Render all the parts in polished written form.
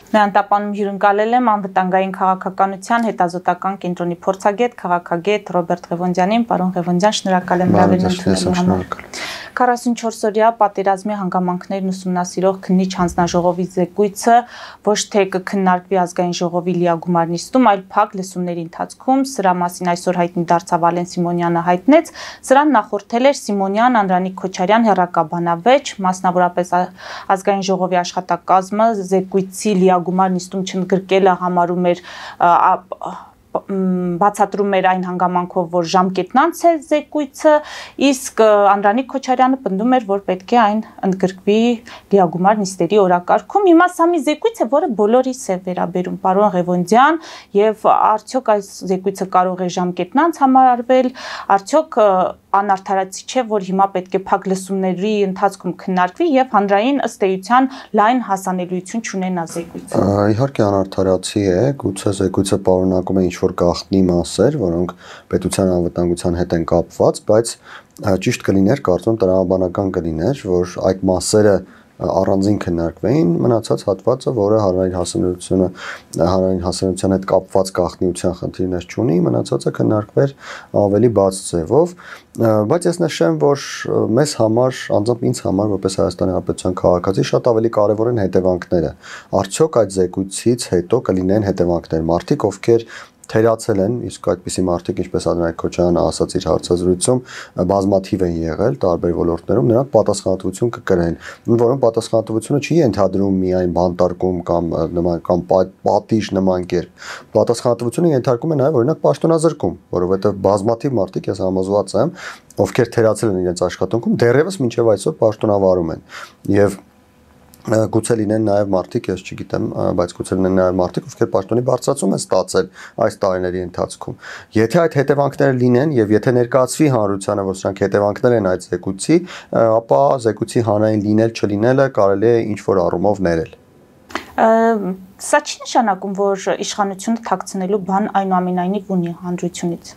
Նրան տապանում հյուրընկալել եմ անվտանգային քաղաքականության հետազոտական կենտրոնի փորձագետ, քաղաքագետ Ռոբերտ Ղևոնդյանին, պարոն Ղևոնդյան, շնորհակալ եմ լավին ընդունելու համար։ 44-օրյա պատերազմի հանգամանքներն ուսումնասիրող քննիչ հանձնաժողովի զեկույցը ոչ թե կքննարկվի ազգային ժողովի լիագումար նիստում, այլ փակ լսումների ընթացքում, սրա մասին այսօր հայտնի դարձավ Ալեն Սիմոնյանը հայտնեց, սրան նախորդել էր Սիմոնյան, Անդրանիկ Քոչարյան հեռակաբանավեճ, մասնավորապես ազգային ժողովի աշխատակազմը զեկույցի լիագումար նիստում չընդգրկելը համարում էր բացատրում էր այն հանգամանքով, որ ժամկետն անց է զեկույցը, իսկ Անդրանիկ Քոչարյանը պնդում էր, որ պետք է այն ընդգրկվի լիագումար նիստերի օրակարգում։ Հիմա սա մի զեկույց է, որը բոլորիս է վերաբերում, պարոն Ղևոնդյան, եւ արդյոք այս զեկույցը կարող է ժամկետն անց համարվել, արդյոք անարդարացի չէ, որ հիմա պետք է փակ լսումների ընթացքում քննարկվի եւ հանրային ըստ էության լայն հասանելիություն չունենա զեկույցը։ Իհարկե անարդարացի է, գուցե զեկույցը պարունակում է ինչ-որ գաղտնի մասեր, որոնք պետության անվտանգության հետ են կապված, բայց ճիշտ կլիներ, կարծում տրամաբանական կլիներ, որ այդ մասերը առանձին քննարկվեին, մնացած հատվածը, որը հանրային հասարակության հետ կապված գաղտնիության խնդիրներ չունի, մնացածը քննարկվեր ավելի բաց ձևով, բայց ես նշեմ, որ մեզ համար, անձամբ ինձ համար, որպես Հայաստանի Հանրապետության քաղաքացի, շատ ավելի կարևոր են հետևանքները։ Արդյոք այդ զեկույցից հետո կլինեն հետևանքներ, մարդիկ, ովքեր թերացել են, իսկ այդպիսի մարդիկ, ինչպես Անդրանիկ Քոչարյանը ասաց իր հարցազրույցում, բազմաթիվ են եղել տարբեր ոլորտներում, նրանք պատասխանատվություն կկրեն, որոնք պատասխանատվությունը չի ենթադրում միայն բանտարկում կամ պատիժ նման կերպ։ Պատասխանատվությունը ենթարկում է նաև օրինակ պաշտոնազրկում, որովհետև բազմաթիվ մարդիկ, ես համոզված եմ, ովքեր թերացել են իրենց աշխատանքում, դեռևս մինչև այսօր պաշտոնավարում են։ Եվ գուցե լինեն նաև մարդիկ, ես չգիտեմ, բայց գուցե լինեն նաև մարդիկ, ովքեր պաշտոնի բարձրացում են ստացել այս տարիների ընթացքում։ Եթե այդ հետևանքները լինեն եւ եթե ներկայացվի հանրությանը, որ սրանք հետևանքներ են այդ զեկույցի, ապա զեկույցի հանրային լինել չլինելը կարելի է ինչ-որ առումով ներել։ Սա չի նշանակում, որ իշխանությունը թաքցնելու բան այնուամենայնիվ ունի հանրությունից։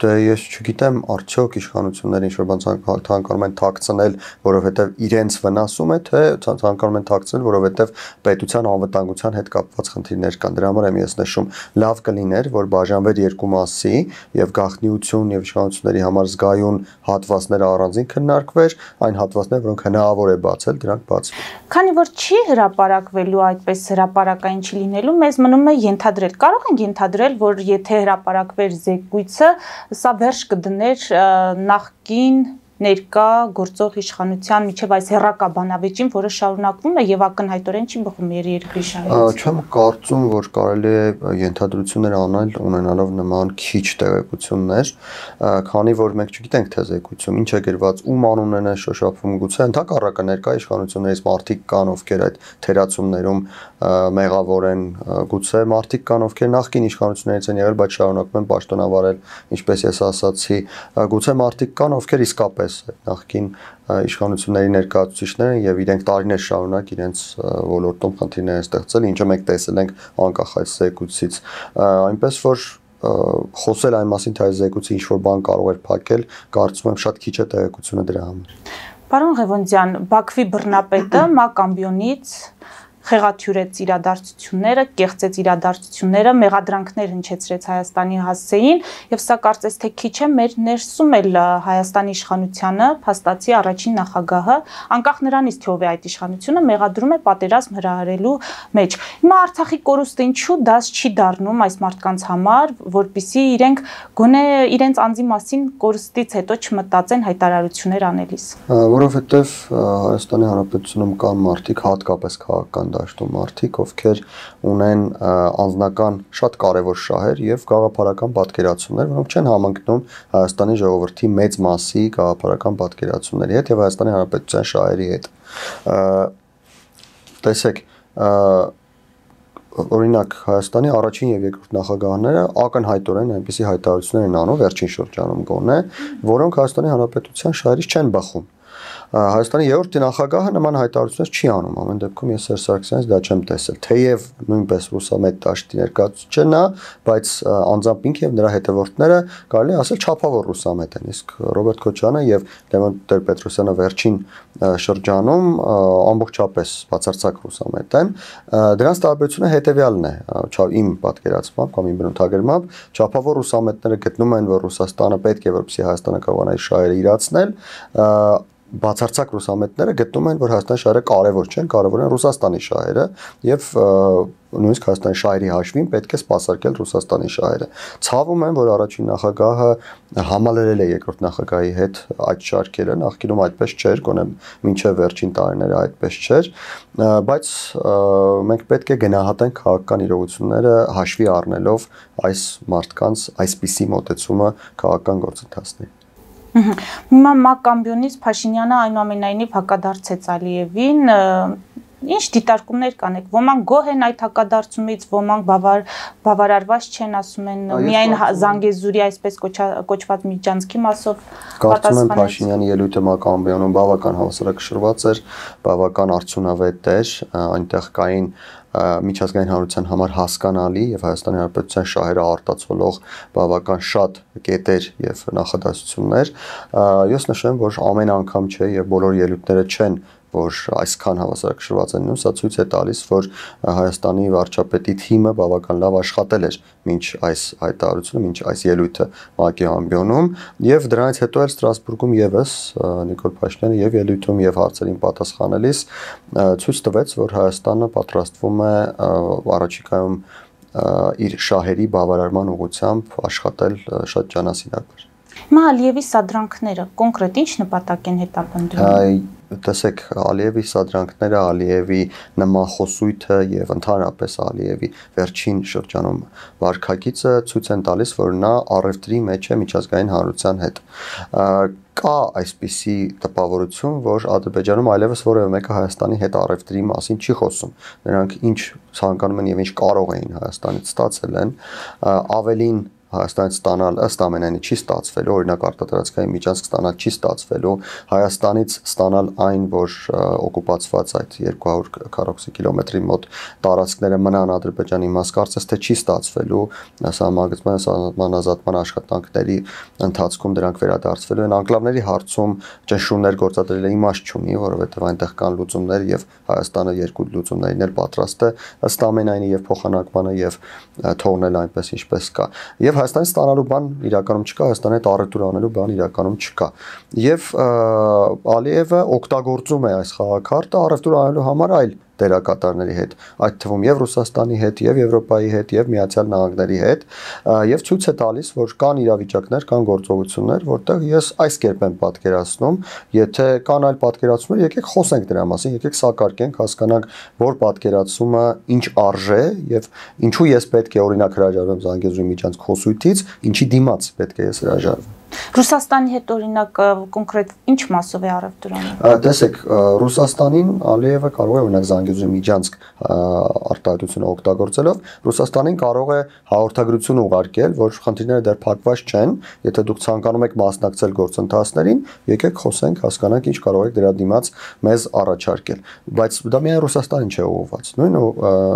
Դե ես չգիտեմ, արդյոք իշխանությունները ինչ-որ բան ցանկանում են թաքցնել, որովհետև իրենց վնասում է, թե ցանկանում են թաքցնել, որովհետև պետության անվտանգության հետ կապված խնդիրներ կան։ Դրա համար եմ ես նշում, լավ կլիներ, որ բաժանվեր երկու մասի եւ գաղտնիություն եւ իշխանությունների համար զգայուն հատվածները առանձին քննարկվեր, այն հատվածները, որոնք հնարավոր է բացել, դրանք բացվեն։ Քանի որ չի հրապարակվելու այդպես հրապարակային չլինելու, մեզ մնում է ենթադրել։ Կարող ենք ենթադրել, որ եթե հրապարակվեր զեկույցը, սա վերջ կդներ նախկին ներկա գործող իշխանության միջև այս հեռակաբանավեճին, որը շարունակվում է եւ ակնհայտորեն չի բխում երկրի շահից։ Չեմ կարծում, որ կարելի է ենթադրություններ անել ունենալով նման քիչ տեղեկություններ, քանի որ մենք չգիտենք թե զեկույցում ինչ է գրված, ում անունն է շոշափվում, գուցե ընդհակառակը ներկա իշխանություններից մարդիկ կան, ովքեր այդ թերացումներում մեղավոր են, գուցե մարդիկ կան, ովքեր նախկին իշխանություններից են եղել, բայց շարունակում են պաշտոնավարել, ինչպես ես ասացի, գուցե մարդիկ կան, ովքեր իսկապես նախկին իշխանությունների ներկայացուցիչներ են եւ իրենք տարիներ շարունակ իրենց ոլորտում խնդիրներ են ստեղծել, ինչը մենք տեսել ենք անկախ այս զեկույցից, այնպես որ խոսել այն մասին, թե այս զեկույցը ինչ-որ բան կարող էր փակել, կարծում եմ շատ քիչ է տեղեկությունը դրա համար։ Պարոն Ղևոնդյան, Բաքվի բռնապետը ՄԱԿ ամբիոնից խեղաթյուրեց իրադարձությունները, կեղծեց իրադարձությունները, մեղադրանքներ հնչեցրեց Հայաստանի հասցեին եւ սա կարծես թե քիչ է մեր ներսում էլ Հայաստանի իշխանությանը փաստացի առաջին նախագահը, անկախ նրանից թե ով է այդ իշխանությունը, մեղադրում է պատերազմ հրահրելու մեջ։ Հիմա Արցախի կորուստը ինչու դաս չի դառնում այս մարդկանց համար, որպիսի իրենք գոնե իրենց անձի մասին կորուստից հետո չմտածեն հայտարարություններ անելիս։ Որովհետեւ Հայաստանի Հանրապետությունում կան մարդիկ, հատկապես քաղաքական դաշտում մարդիկ, ովքեր ունեն անձնական շատ կարևոր շահեր եւ գաղափարական պատկերացումներ, որոնք չեն համընկնում Հայաստանի ժողովրդի մեծ մասի գաղափարական պատկերացումների հետ եւ Հայաստանի Հանրապետության շահերի հետ։ Տեսեք, օրինակ Հայաստանի առաջին եւ երկրորդ նախագահները ակնհայտորեն այնպիսի հայտարարություններ են անում վերջին շրջանում գոնե, որոնք Հայաստանի Հանրապետության շահերից չեն բխում։ Հայաստանի երրորդ նախագահը նման հայտարարություններ չի անում, ամեն դեպքում ես Սերժ Սարգսյանից դա չեմ տեսել, թեև նույնպես ռուսամետ դաշտի ներկայացուցիչ է նա, բայց անձամբ ինքը եւ նրա հետևորդները կարելի ասել չափավոր ռուսամետ են, իսկ Ռոբերտ Քոչարյանը եւ Լևոն Տեր-Պետրոսյանը վերջին շրջանում ամբողջապես բացարձակ ռուսամետ են, դրանց տարբերությունը հետեւյալն է, իմ պատկերացմամբ կամ իմ բնութագրմամբ, չափավոր ռուսամետները գտնում են, որ Ռուսաստանը պետք է որպեսզի Հայաստանը կարողանա իր շահերը իրացնել, բացարձակ ռուսամետները գտնում են, որ Հայաստանի շահերը կարևոր չեն, կարևոր են Ռուսաստանի շահերը եւ նույնիսկ Հայաստանի շահերի հաշվին պետք է սպասարկել Ռուսաստանի շահերը։ Ցավում եմ, որ առաջին նախագահը համալրել է երկրորդ նախագահի հետ այդ շարքերը, նախկինում այդպես չէր, գոնե մինչև վերջին տարիները այդպես չէր, բայց մենք պետք է գնահատենք քաղաքական իրողությունները հաշվի առնելով այս մարդկանց այսպիսի մոտեցումը քաղաքական գործընթացների։ Հիմա ՄԱԿ ամբիոնից Փաշինյանը այնուամենայնիվ հակադարձեց Ալիևին, ինչ դիտարկումներ կանեք, ոմանք գոհ են այդ հակադարձումից, ոմանք բավարարված չեն, ասում են միայն Զանգեզուրի այսպես կոչված միջանցքի մասով կարծում եմ Փաշինյանի ելույթը ՄԱԿ ամբիոնում բավական հավասարակշռված էր, բավական արդյունավետ էր, այնտեղ կային միջազգային հանրության համար հասկանալի եւ Հայաստանի Հանրապետության շահերը արտացոլող բավական շատ կետեր եւ նախադասություններ։ Ես նշեմ, որ ամեն անգամ չէ եւ բոլոր ելույթները չեն, որ այսքան հավասարակշռված են, սա ցույց է տալիս, որ Հայաստանի վարչապետի թիմը բավական լավ աշխատել էր մինչ այս հայտարարությունը, մինչ այս ելույթը ՄԱԿ-ի ամբիոնում եւ դրանից հետո էլ Ստրասբուրգում եւս Նիկոլ Փաշինյանը եւ ելույթում եւ հարցերին պատասխանելիս ցույց տվեց, որ Հայաստանը պատրաստվում է առաջիկայում իր շահերի բավարարման ուղղությամբ աշխատել շատ ջանասիրաբար։ Հիմա Ալիևի սադրանքները կոնկրետ ինչ նպատակ են հետապնդում։ Տեսեք, Ալիևի սադրանքները, Ալիևի նմանխոսույթը եւ ընդհանրապես Ալիևի վերջին շրջանում վարքագիծը ցույց են տալիս, որ նա առևտրի մեջ է միջազգային հանրության հետ։ Կա այսպիսի տպավորություն, որ Ադրբեջանում այլևս որևէ մեկը Հայաստանի հետ առևտրի մասին չի խոսում։ Նրանք ինչ ցանկանում են եւ ինչ կարող էին Հայաստանից ստացել են, ավելին Հայաստանից ստանալ ըստ ամենայնի չի ստացվելու, օրինակ արտադրածքային միջանցք ստանալ չի ստացվելու, Հայաստանից ստանալ այն, որ օկուպացված այդ 200 քառակուսի կիլոմետրի մոտ տարածքները մնան Ադրբեջանի մաս, կարծես թե չի ստացվելու, սահմանագծման ազատման աշխատանքների ընթացքում դրանք վերադարձվելու են, անկլավների հարցում ճնշումներ գործադրելը իմաստ չունի, որովհետև այնտեղ կան լուծումներ եւ Հայաստանը երկու լուծումներին էլ պատրաստ է ըստ ամենայնի եւ փոխանակմանը եւ թողնել այնպես ինչպես կա։ Եվ Հայաստանի ստանալու բան իրականում չկա, Հայաստանի հետ առևտուր անելու բան իրականում չկա։ Եվ Ալիևը օգտագործում է այս խաղաքարտը առևտուր անելու համար այլ դերակատարների հետ, այդ թվում եւ Ռուսաստանի հետ, եւ Եվրոպայի հետ, եւ Միացյալ Նահանգների հետ, եւ ցույց է տալիս, որ կան իրավիճակներ, կան գործողություններ, որտեղ ես այս կերպ եմ պատկերացնում, եթե կան այլ պատկերացումներ, եկեք խոսենք դրա մասին, եկեք սակարկենք, հասկանանք, որ պատկերացումը ինչ արժե եւ ինչու ես պետք է օրինակ հրաժարվեմ Զանգեզուրի միջանցք խոսույթից, ինչի դիմաց պետք է ես հրաժարվեմ։ Ռուսաստանի հետ օրինակ կոնկրետ ինչ մասով է առևտուր անում։ Տեսեք, Ռուսաստանին Ալիևը կարող է օրինակ Զանգեզուրի միջանցք արտահայտությունը օգտագործելով Ռուսաստանին կարող է հաղորդագրություն ուղարկել, որ խնդիրները դեռ փակված չեն, եթե դուք ցանկանում եք մասնակցել գործընթացներին, եկեք խոսենք, հասկանանք ինչ կարող եք դրա դիմաց մեզ առաջարկել։ Բայց դա միայն Ռուսաստանին չէ ուղղված։ Նույն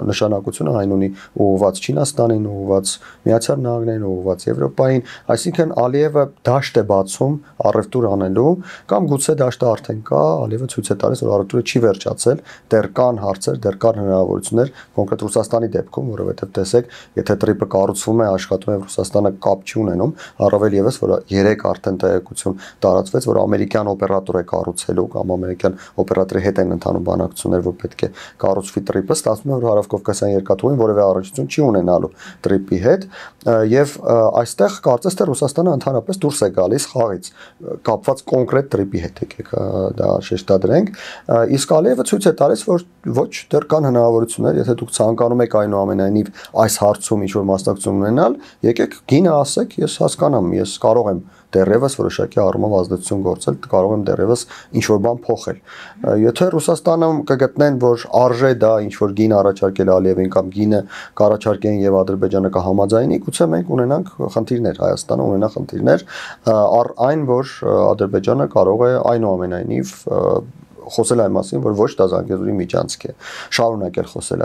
նշանակությունը այն ունի ուղղված Չինաստանին, ուղղված Միացյալ Նահանգներին, ուղղված Եվրոպային, այսինքն Ալիևը դաշտ է բացում առևտուր անելու կամ գուցե դաշտը արդեն կա, Ալիևը ցույց է տալիս, որ առևտուրը չի վերջացել, դեռ կան հարցեր, դեռ կան հնարավորություններ, կոնկրետ Ռուսաստանի դեպքում, որովհետև տեսեք, եթե տրիպը կառուցվում է, աշխատում է, Ռուսաստանը կապ չի ունենում, առավել եւս, որ 3 արդեն տեղեկություն տարածվեց, որ ամերիկյան օպերատոր է կառուցելու կամ ամերիկյան օպերատորի հետ են ընթանում բանակցություններ, որ պետք է կառուցվի տրիպը, ստացվում է, որ Հարավկովկասյան երկաթուղին որևէ առնչություն չի ունենալու տրիպի հետ, եւ այստեղ կարծես թե Ռուսաստանը ընդհանրապես դուրս է գալիս խաղից կապված կոնկրետ տրիպի հետ, եկեք դա շեշտադրենք, իսկ Ալիևը ցույց է տալիս, որ ոչ, դեռ կան հնարավորություններ, եթե դուք ցանկանում եք այնուամենայնիվ այս հարցում ինչ որ մասնակցություն ունենալ, եկեք գինը ասեք, ես հասկանամ, ես կարող եմ դեռևս որոշակի առումով ազդեցություն գործել, կարող եմ դեռևս ինչ-որ բան փոխել։ Եթե Ռուսաստանում կգտնեն, որ արժե դա ինչ-որ գին առաջարկել Ալիևին կամ գինը կառաջարկեն եւ Ադրբեջանը կհամաձայնի, գուցե մենք ունենանք խնդիրներ, Հայաստանը ունենա խնդիրներ, առ այն, որ Ադրբեջանը կարող է այնուամենայնիվ խոսել այն մասին, որ ոչ դա Զանգեզուրի միջանցք է, շարունակել խոսել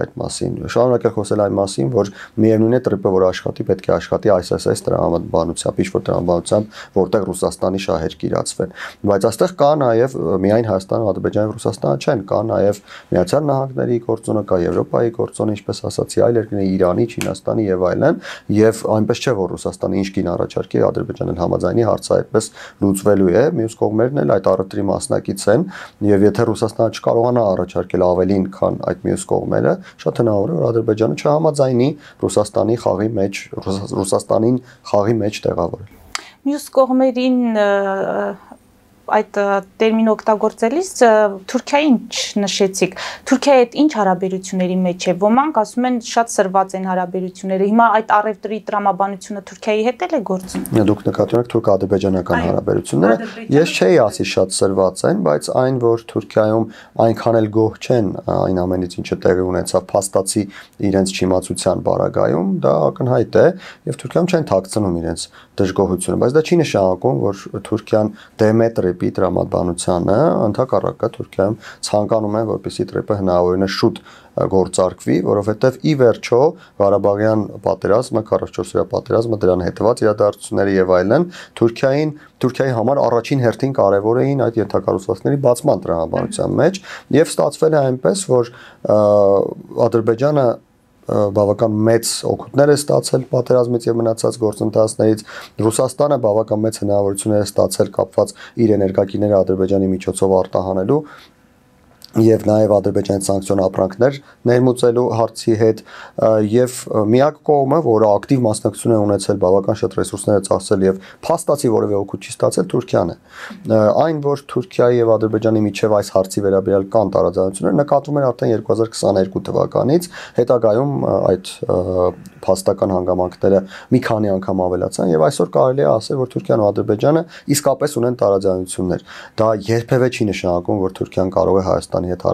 այդ մասին, որ միևնույն է ՏՌՊ որ աշխատի, պետք է աշխատի այս տրամաբանությամբ, ինչ-որ տրամաբանությամբ, որտեղ Ռուսաստանի շահեր կիրացվեն։ Բայց այստեղ կա նաև միայն Հայաստանը, Ադրբեջանը եւ Ռուսաստանը չեն, կա նաև Միացյալ Նահանգների գործոնը, կա Եվրոպայի գործոնը, ինչպես ասացի, այլ երկրների Իրանի, Չինաստանի եւ այլն, եւ այնպես չէ, որ Ռուսաստանը ինչ գին առաջարկի, Ադրբեջանը համաձայնի, հարցը այդպես լուծվելու է, մյուս կողմերն էլ այդ առևտրի մասնակից են եւ եթե Ռուսաստանը չկարողանա առաջարկել ավելին, քան այդ մյուս կողմերը, շատ հնարավոր է որ Ադրբեջանը չհամաձայնի Ռուսաստանին խաղի մեջ տեղավորել։ Մյուս կողմերին այդ տերմին օգտագործելիս Թուրքիայի ինչ նշեցիք։ Թուրքիայի հետ ինչ հարաբերությունների մեջ է։ Ոմանք ասում են շատ սրված են հարաբերությունները։ Հիմա այդ առևտրի տրամաբանությունը Թուրքիայի հետ էլ է գործում։ Դուք նկատի ունեք թուրք-ադրբեջանական հարաբերությունները։ Ես չէի ասի շատ սրված են, բայց այն, որ Թուրքիայում այնքան էլ գոհ չեն այն ամենից, ինչը տեղի ունեցավ փաստացի իրենց չիմացության բարագայում, դա ակնհայտ է, եւ Թուրքիայում չեն թաքցնում իրենց դժգոհությունը, բայց դա չի նշանակում, որ Թուրքիան դեմետ ՏՌՊ-ի տրամաբանությանը, ընդհակառակը Թուրքիայում ցանկանում են, որպեսզի ՏՌՊ-ը հնարավորինս շուտ գործարկվի, որովհետև ի վերջո Ղարաբաղյան պատերազմը, 44-օրյա պատերազմը, դրան հետևած իրադարձությունները եւ այլն Թուրքիայի համար առաջին հերթին կարևոր էին այդ ենթակառուցվածքների բացման տրամաբանության մեջ եւ ստացվել է այնպես, որ Ադրբեջանը բավական մեծ օգուտներ է ստացել պատերազմից եւ մնացած գործընթացներից, Ռուսաստանը բավական մեծ հնարավորություններ է ստացել կապված իր էներգակիրները Ադրբեջանի միջոցով արտահանելու եւ նաեւ Ադրբեջանի սանկցիոն ապրանքներ ներմուծելու հարցի հետ եւ միակ կողմը, որը ակտիվ մասնակցություն է ունեցել, բավական շատ ռեսուրսներ է ծախսել եւ փաստացի որևէ օգուտ չի ստացել Թուրքիան է։ Այն, որ Թուրքիայի եւ Ադրբեջանի միջև այս հարցի վերաբերյալ կան տարաձայնություններ, նկատվում են արդեն 2022 թվականից, հետագայում այդ փաստական հանգամանքները մի քանի անգամ ավելացան եւ այսօր կարելի է ասել, որ Թուրքիան ու Ադրբեջանը իսկապես ունեն տարաձայնություններ։ Դա երբևէ չի նշանակում, որ Թուրքիան կարող է Հայաստանի հետ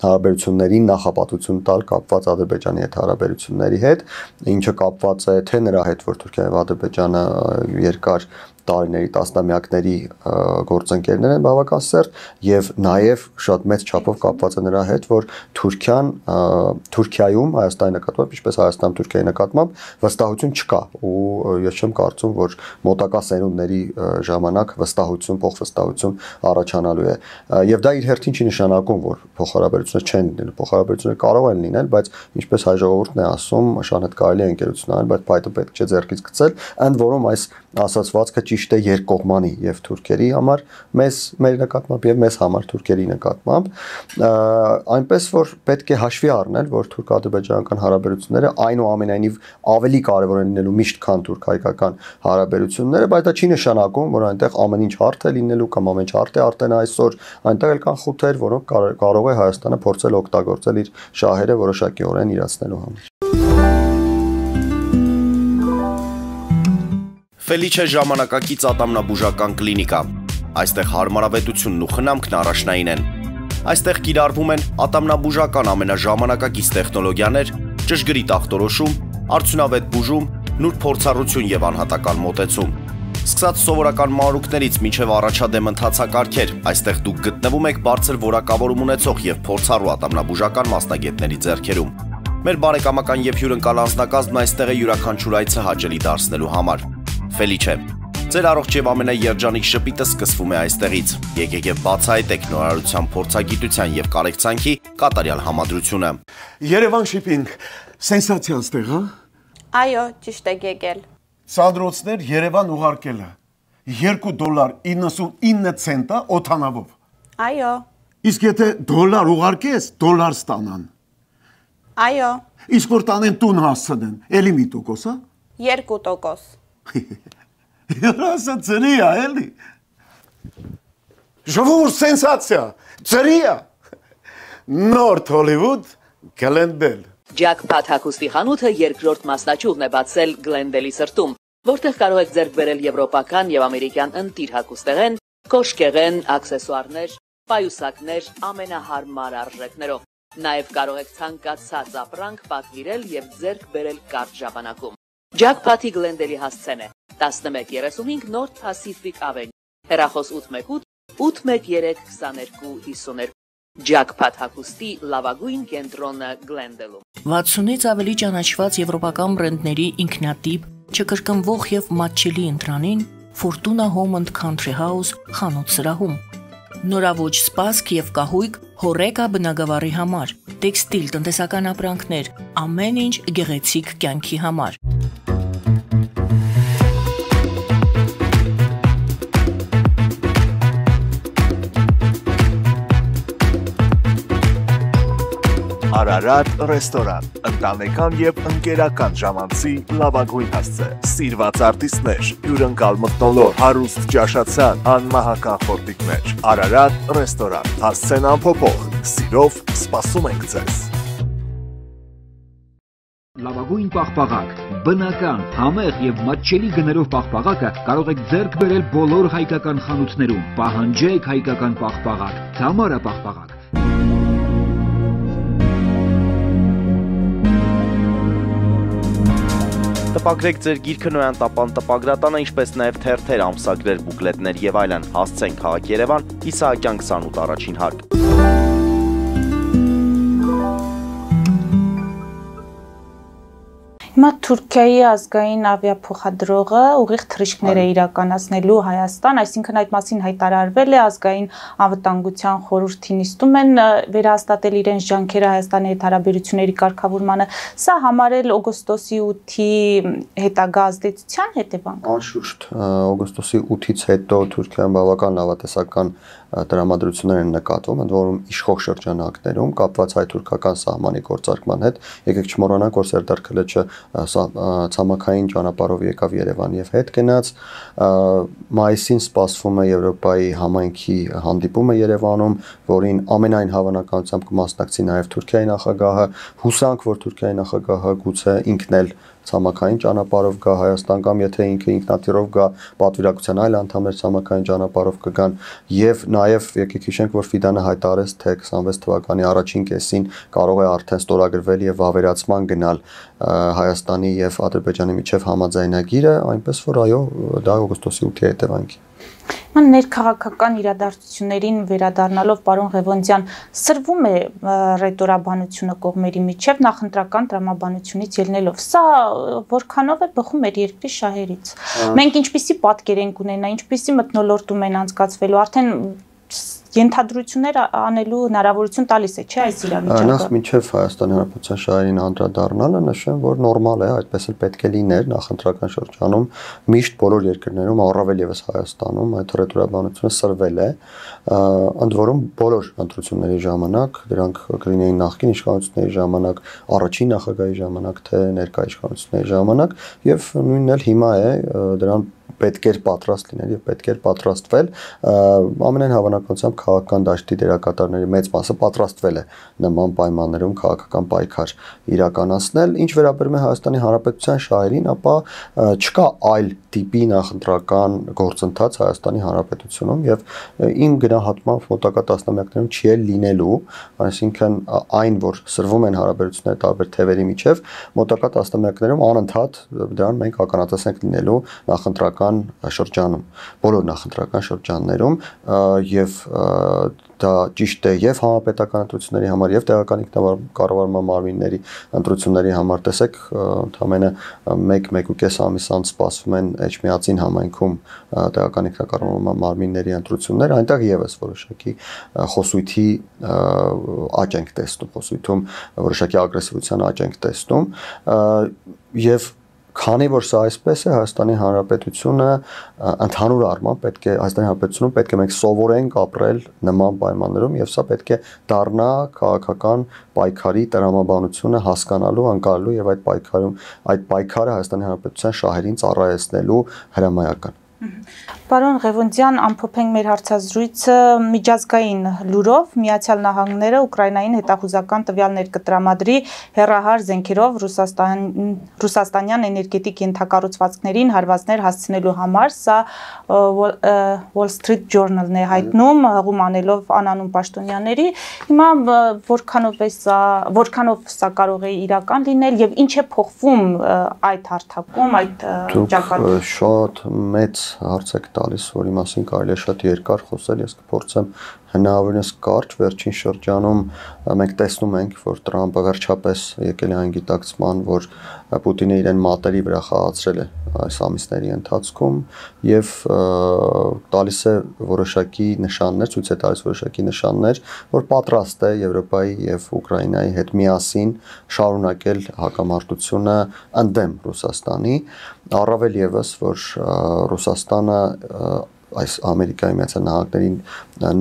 հարաբերություններին նախապատվություն տալ կապված Ադրբեջանի հետ հարաբերությունների հետ, ինչը կապված է թե նրա հետ, որ Թուրքիան եւ Ադրբեջանը երկար տարիների, տասնամյակների գործընկերներ են բավական սերտ եւ նաեւ շատ մեծ չափով կապված է նրա հետ, որ Թուրքիայում Հայաստանի նկատմամբ, ինչպես Հայաստանում Թուրքիայի նկատմամբ վստահություն չկա ու ես չեմ կարծում, որ մոտակա սերունդների ժամանակ փոխվստահություն առաջանալու է եւ դա իր հերթին չի նշանակում, որ փոխհարաբերություններ չեն լինելու, փոխհարաբերություններ կարող են լինել, բայց ինչպես հայ ժողովուրդն է ասում, շանետ կարելի է ընկերություն անել, բայց փայտը պետք չէ ձեռքից գցել, ընդ որում այս ասացվածքը ճիշտ է երկկողմանի եւ թուրքերի համար մեր նկատմամբ եւ մեզ համար թուրքերի նկատմամբ այնպես որ պետք է հաշվի առնել որ թուրք-ադրբեջանական հարաբերությունները այնուամենայնիվ ավելի կարեւոր են լինելու միշտ քան թուրք-հայկական հարաբերությունները բայց դա չի նշանակում որ այնտեղ ամեն ինչ հարթ է լինելու կամ ամեն ինչ հարթ է արդեն այսօր այնտեղ էլ կան խութեր որոնք կարող է Հայաստանը փորձել օգտագործել իր շահերը որոշակիորեն իրացնելու համար Ֆելիչե ժամանակակից ատամնաբուժական կլինիկա։ Այստեղ հարմարավետությունն ու խնամքն առաջնային են։ Այստեղ կիրառվում են ատամնաբուժական ամենաժամանակակից տեխնոլոգիաներ, ճշգրիտ ախտորոշում, արդյունավետ բուժում, նուրբ փորձառություն եւ անհատական մոտեցում։ Սկսած սովորական մանրուքներից մինչև առաջադեմ ընթացակարգեր, այստեղ դուք գտնվում եք բարձր որակավորում ունեցող եւ փորձառու ատամնաբուժական մասնագետների ձեռքերում։ Մեր բարեկամական եւ հյուրընկալ անձնակազմն այստեղ է յուրաքանչյուր այցը հաճելի դարձնելու համար։ Ֆելիչե, ձեր առողջ եւ ամենաերջանիկ շպիտը սկսվում է այստեղից։ Եկեք եւ բացահայտեք նորարարության փորձագիտության եւ կարեկցանքի կատարյալ համադրությունը։ Երևան շիփինգ, սենսացիա ստեղ, հա։ Այո, ճիշտ եք եկել։ Սանդրոցներ Երևան ուղարկելը $2.99 օթանավով։ Այո։ Իսկ եթե դոլար ուղարկես, դոլար ստանան։ Այո։ Իսկ որ տանեն տուն հասցնեն, էլի մի տոկոս, հա։ 2%։ Երասը ծրի է, էլի։ Ժողովուրդ սենսացիա, ծրի է։ Նորթ Հոլիվուդ, Գլենդել։ Ջակփաթ հագուստի խանութը երկրորդ մասնաճյուղն է բացել Գլենդելի սրտում։ որտեղ կարող եք ձեռք բերել եվրոպական եւ ամերիկյան ընտիր հագուստեղեն, կոշկեղեն, աքսեսուարներ, պայուսակներ ամենահարմար արժեքներով։ Նաեւ կարող եք ցանկացած ապրանք պատվիրել եւ ձեռք բերել կարճ ժամանակում։ Jackpot-ի Glendale-ի հասցեն է 1135 North Pacific Avenue, հեռախոս 818 813 2252 Jackpot հագուստի լավագույն կենտրոնը Glendale-ում։ 60-ից ավելի ճանաչված եվրոպական բրենդների ինքնատիպ, չկրկնվող եւ մատչելի ընտրանին Fortuna Home and Country House խանութ սրահում։ Նորաոճ սպասք եւ կահույք հորեկա բնագավառի համար, տեքստիլ, տնտեսական ապրանքներ, ամեն ինչ գեղեցիկ կյանքի համար։ Արարատ ռեստորան, ընտանեկան եւ ընկերական ժամանցի լավագույն հասցե, սիրված արտիստներ, հյուրընկալ մթնոլորտ, հարուստ ճաշացան, անմահական խորտիկներ, Արարատ ռեստորան, հասցեն անփոփոխ, սիրով սպասում ենք ձեզ։ Լավագույն պաղպաղակ, բնական, համեղ եւ մատչելի գներով պաղպաղակը կարող եք ձեռք բերել բոլոր հայկական խանութներում։ Պահանջեք հայկական պաղպաղակ, Թամարա պաղպաղակ։ Տպագրեք ձեր գիրքը Նոյան տապան տպագրատանը, ինչպես նաև թերթեր, ամսագրեր, բուկլետներ եւ այլն։ Հասցեն քաղաք Երևան, Իսահակյան 28 առաջին հարկ։ Հիմա Թուրքիայի ազգային ավիափոխադրողը ուղիղ թռիչքներ է իրականացնելու Հայաստան, այսինքն այդ մասին հայտարարվել է ազգային անվտանգության խորհրդի նիստում են վերահաստատել իրենց ջանքերը Հայաստանի հետ հարաբերությունների կարգավորմանը, սա համարել օգոստոսի 8-ի հետագա ազդեցության հետևանք։ Անշուշտ, օգոստոսի 8-ից հետո Թուրքիան բավական լավատեսական տրամադրություններ են նկատվում, ընդ որում իշխող շրջանակներում կապված հայ-թուրքական սահմանի գործարկման հետ, եկեք չմոռանանք, որ Սերդար Քլեչը ցամաքային ճանապարհով եկավ Երևան եւ հետ գնաց, մայիսին սպասվում է Եվրոպայի համայնքի հանդիպումը Երևանում, որին ամենայն հավանականությամբ կմասնակցի նաեւ Թուրքիայի նախագահը, հուսանք, որ Թուրքիայի նախագահը գուցե ինքն էլ ցամաքային ճանապարհով գա Հայաստան կամ եթե ինքը ինքնաթիռով գա պատվիրակության այլ անդամներ ցամաքային ճանապարհով կգան եւ նաեւ եկեք հիշենք որ Ֆիդանը հայտարարեց թե 26 թվականի առաջին կեսին կարող է արդեն ստորագրվել եւ ավերացման գնալ Հայաստանի եւ Ադրբեջանի միջև համաձայնագիրը այնպես որ այո դա օգոստոսի 8-ի հետևանք է Ման ներքաղաքական իրադարձություններին վերադառնալով պարոն Ղևոնդյան սրվում է ռետորաբանությունը կողմերի միջև նախընտրական տրամաբանությունից ելնելով սա որքանով է բխում մեր երկրի շահերից մենք ինչպիսի պատկեր ենք ունենա ինչպիսի մթնոլորտում են անցկացվելու արդեն ենթադրություններ անելու հնարավորություն տալիս է, չէ՞ այս իրավիճակը։ Նախ մինչև Հայաստանի Հանրապետության շահերին անդրադառնալը նշեմ, որ նորմալ է, այդպես էլ պետք է լիներ նախընտրական շրջանում միշտ բոլոր երկրներում, առավել եւս Հայաստանում այդ ռետորաբանությունը սրվել է, ընդ որում բոլոր ընտրությունների ժամանակ, դրանք կլինեին նախկին իշխանությունների ժամանակ, առաջին նախագահի ժամանակ, թե ներկա իշխանությունների ժամանակ, եւ նույնն էլ հիմա է դրան պետք էր պատրաստ լինել եւ պետք էր պատրաստվել ամենայն հավանականությամբ քաղաքական դաշտի դերակատարների մեծ մասը պատրաստվել է նման պայմաններում քաղաքական պայքար իրականացնել ինչ վերաբերում է Հայաստանի Հանրապետության շահերին ապա չկա այլ տիպի նախընտրական գործընթաց Հայաստանի Հանրապետությունում եւ իմ գնահատմամբ մոտակա տասնամյակներում չի էլ լինելու այսինքն այն որ սրվում են հարաբերությունները տարբեր թևերի միջև մոտակա տասնամյակներում անընդհատ դրան մենք ականատես ենք լինելու նախընտրական շրջանում բոլոր նախընտրական շրջաններում եւ դա ճիշտ է եւ համապետական ընտրությունների համար եւ տեղական ինքնակառավարման մարմինների ընտրությունների համար տեսեք ընդամենը 1-1.5 ամիս անց սպասվում են Էջմիածին համայնքում տեղական ինքնակառավարման մարմինների ընտրություններ այնտեղ եւս որոշակի խոսույթի աճ ենք տեսնում խոսույթում որոշակի ագրեսիվության աճ ենք տեսնում եւ Քանի որ սա այսպես է Հայաստանի Հանրապետությունը ընդհանուր առմամբ պետք է Հայաստանի Հանրապետությունում պետք է մենք սովորենք ապրել նման պայմաններում եւ սա պետք է դառնա քաղաքական պայքարի տրամաբանությունը հասկանալու, անցալու եւ այդ պայքարը Հայաստանի Հանրապետության շահերին ծառայեցնելու հրամայական Պարոն Ղևոնդյան, ամփոփենք մեր հարցազրույցը միջազգային լուրով Միացյալ Նահանգները Ուկրաինային հետախուզական տվյալներ կտրամադրի հեռահար զենքերով ռուսաստանյան էներգետիկ ենթակառուցվածքներին հարվածներ հասցնելու համար, սա Wall Street Journal-ն է հայտնում, հղում անելով անանուն պաշտոնյաների, հիմա որքանով սա կարող է իրական լինել եւ ինչ է փոխվում այդ հարթակում, այդ ճակատում։ Շատ մեծ հարց եք տալիս, որի մասին կարելի է շատ երկար խոսել, ես կփորձեմ հնարավորինս կարճ վերջին շրջանում մենք տեսնում ենք, որ Տրամպը վերջապես եկել է այն գիտակցման, որ Պուտինը իրեն մատերի վրա խաղացրել է այս ամիսների ընթացքում եւ տալիս է որոշակի նշաններ, ցույց է տալիս որոշակի նշաններ, որ պատրաստ է Եվրոպայի եւ Ուկրաինայի հետ միասին շարունակել հակամարտությունը ընդդեմ Ռուսաստանի, առավել եւս, որ Ռուսաստանը այս Ամերիկայի Միացյալ Նահանգներին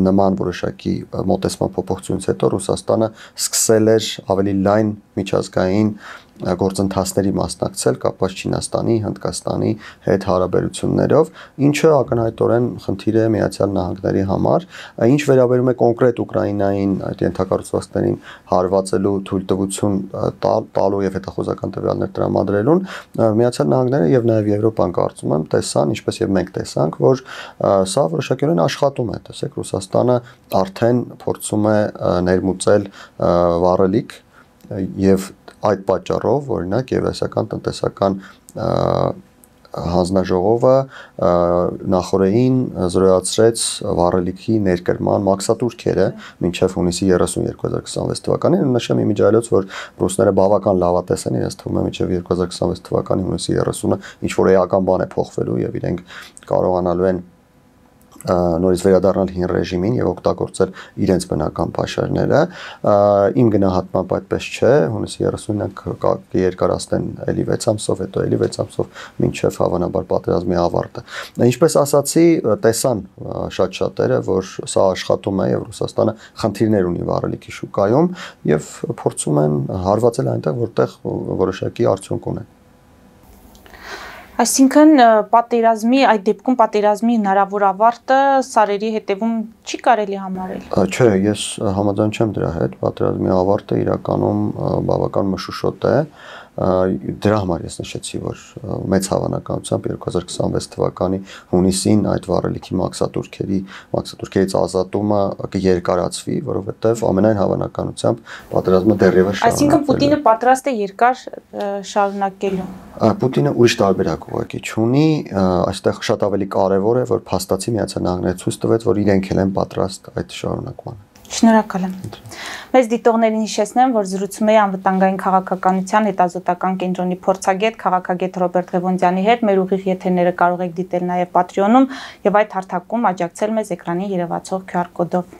նման որոշակի մոտեցման փոփոխությունից հետո Ռուսաստանը սկսել էր ավելի լայն միջազգային գործընթացների մասնակցել կապված Չինաստանի, Հնդկաստանի հետ հարաբերություններով, ինչը ակնհայտորեն խնդիր է Միացյալ Նահանգների համար, ինչ վերաբերում է կոնկրետ Ուկրաինային այդ ենթակառուցվածքներին հարվածելու թույլտվություն տալու եւ հետախուզական տվյալներ տրամադրելուն, Միացյալ Նահանգները եւ նաեւ Եվրոպան կարծում եմ տեսան, ինչպես եւ մենք տեսանք, որ սա որոշակիորեն աշխատում է, տեսեք Ռուսաստանը արդեն փորձում է ներմուծել վառելիք եւ այդ պատճառով օրինակ եվրասիական տնտեսական հանձնաժողովը նախորդին զրոյացրեց վառելիքի ներկրման մաքսատուրքերը մինչև հունիսի 30 2026 թվականին, նշեմ իմիջիայլոց, որ ռուսները բավական լավատես են, իրենց թվում է մինչև 2026 թվականի հունիսի 30-ը ինչ որ էական բան է փոխվելու եւ իրենք կարողանալու են նորից վերադառնալ հին ռեժիմին եւ օգտագործել իրենց բնական pašարները, իմ գնահատմամբ այդպես չէ, հունիսի 30-ը կերկարացնեն էլի 6 ամսով, հետո էլի 6 ամսով մինչեւ հավանաբար պատերազմի ավարտը։ Ինչպես ասացի, տեսան շատ շատերը, որ սա աշխատում է եւ Ռուսաստանը խնդիրներ ունի վառելիքի շուկայում եւ փորձում են հարվածել այնտեղ, որտեղ որոշակի արդյունք ունեն։ Այսինքն պատերազմի այդ դեպքում պատերազմի հնարավոր ավարտը սարերի հետևում չի կարելի համարել։ Չէ, ես համաձայն չեմ դրա հետ, պատերազմի ավարտը իրականում բավական մշուշոտ է, դրա համար ես նշեցի, որ մեծ հավանականությամբ 2026 թվականի հունիսին այդ վառելիքի մաքսատուրքերից ազատումը կերկարացվի, որովհետև ամենայն հավանականությամբ պատերազմը դեռևս շարունակվելու է։ Այսինքն Պուտինը պատրաստ է երկար շարունակելու։ Պուտինը ուրիշ տարբերակ ուղղակի չունի, այստեղ շատ ավելի կարևոր է, որ փաստացի Միացյալ Նահանգները ցույց տվեց, որ իրենք էլ են պատրաստ այդ շարունակմանը։ Շնորհակալ եմ։ Մեծ դիտողներին հիշեցնեմ, որ զրուցում էի անվտանգային քաղաքականության հետազոտական կենտրոնի փորձագետ քաղաքագետ Ռոբերտ Ղևոնդյանի հետ։ Մեր ուղիղ եթերները կարող եք դիտել նաև Patreon-ում եւ այդ հարթակում աջակցել մեզ էկրանին երևացող QR կոդով։